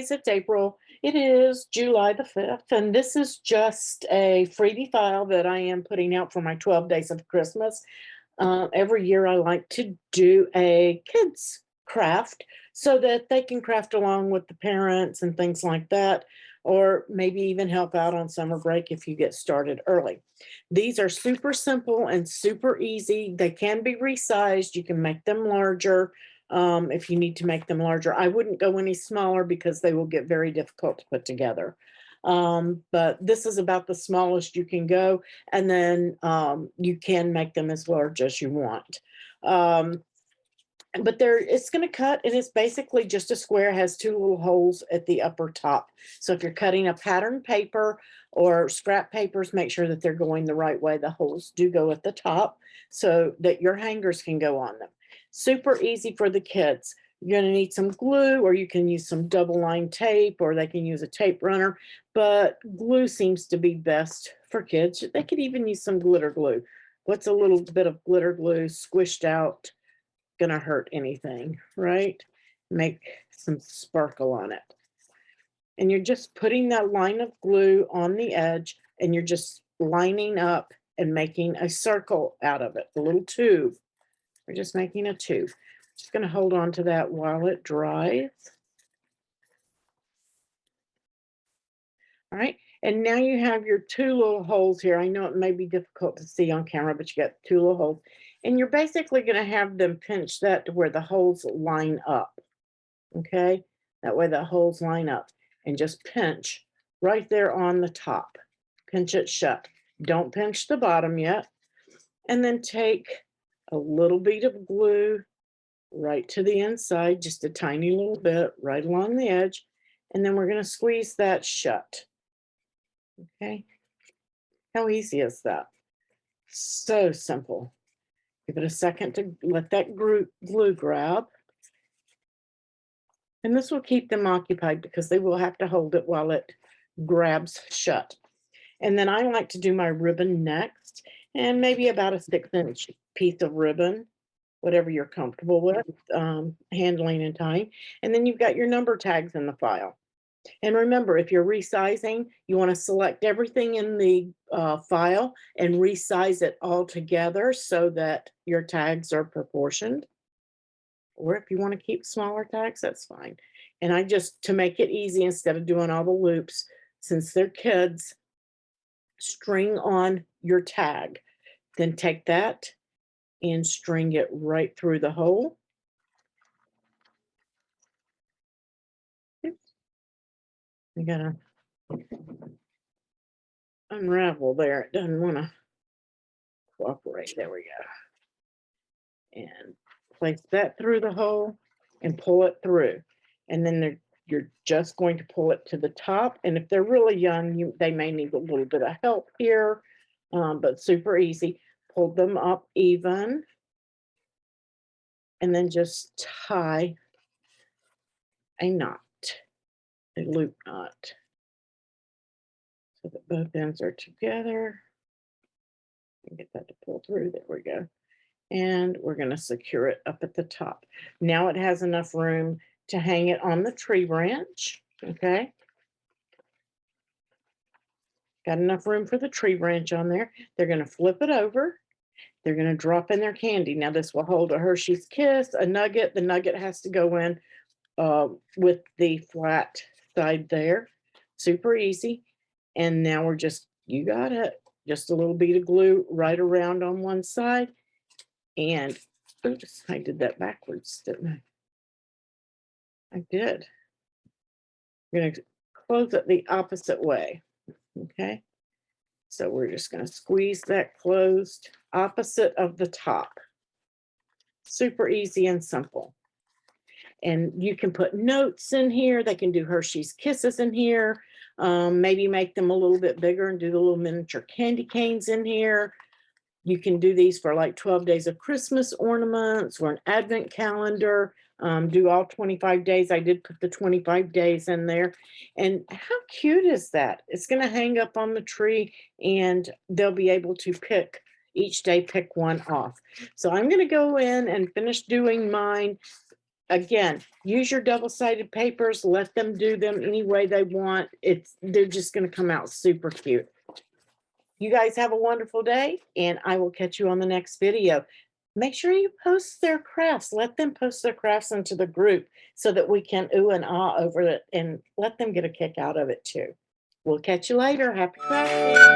days, it's April. It is July the 5th, and this is just a freebie file that I am putting out for my 12 days of Christmas. Every year I like to do a kids craft so that they can craft along with the parents and things like that, or maybe even help out on summer break if you get started early. These are super simple and super easy. They can be resized. You can make them larger if you need to make them larger. I wouldn't go any smaller because they will get very difficult to put together. But this is about the smallest you can go, and then you can make them as large as you want. But it's going to cut, and it's basically just a square, has two little holes at the upper top. So if you're cutting a pattern paper or scrap papers, make sure that they're going the right way. The holes do go at the top so that your hangers can go on them. Super easy for the kids. You're going to need some glue, or you can use some double line tape, or they can use a tape runner, but glue seems to be best for kids. They could even use some glitter glue. What's a little bit of glitter glue squished out gonna hurt anything, right? Make some sparkle on it. And you're just putting that line of glue on the edge, and you're just lining up and making a circle out of it, a little tube. We're just making a tube. Just gonna hold on to that while it dries. All right, and now you have your two little holes here. I know it may be difficult to see on camera, but you got two little holes. And you're basically going to have them pinch that to where the holes line up. Okay, that way the holes line up, and just pinch right there on the top. Pinch it shut. Don't pinch the bottom yet. And then take a little bead of glue right to the inside, just a tiny little bit right along the edge. And then we're going to squeeze that shut. Okay, how easy is that? So simple. Give it a second to let that glue grab. And this will keep them occupied because they will have to hold it while it grabs shut. And then I like to do my ribbon next, and maybe about a 6-inch piece of ribbon, whatever you're comfortable with handling and tying. And then you've got your number tags in the file. And remember, if you're resizing, you want to select everything in the file and resize it all together so that your tags are proportioned. Or if you want to keep smaller tags, that's fine. And I just, to make it easy, instead of doing all the loops, since they're kids, string on your tag. Then take that and string it right through the hole. I gotta unravel there. It doesn't want to cooperate. There we go. And place that through the hole and pull it through. And then you're just going to pull it to the top. And if they're really young, they may need a little bit of help here, but super easy. Pull them up even. And then just tie a knot, a loop knot, so that both ends are together. Get that to pull through. There we go. And we're going to secure it up at the top. Now it has enough room to hang it on the tree branch. Okay. Got enough room for the tree branch on there. They're going to flip it over. They're going to drop in their candy. Now this will hold a Hershey's Kiss, a nugget. The nugget has to go in with the flat side there. Super easy. And now we're just, you got it. Just a little bead of glue right around on one side. And oops, I did that backwards, didn't I? I did. I'm going to close it the opposite way. Okay. So we're just going to squeeze that closed opposite of the top. Super easy and simple. And you can put notes in here. They can do Hershey's Kisses in here. Maybe make them a little bit bigger and do the little miniature candy canes in here. You can do these for like 12 days of Christmas ornaments or an advent calendar. Do all 25 days. I did put the 25 days in there. And how cute is that? It's going to hang up on the tree, and they'll be able to pick each day, pick one off. So I'm going to go in and finish doing mine. Again, use your double-sided papers, let them do them any way they want. They're just gonna come out super cute. You guys have a wonderful day, and I will catch you on the next video. Make sure you post their crafts. Let them post their crafts into the group so that we can ooh and ah over it and let them get a kick out of it too. We'll catch you later. Happy crafting.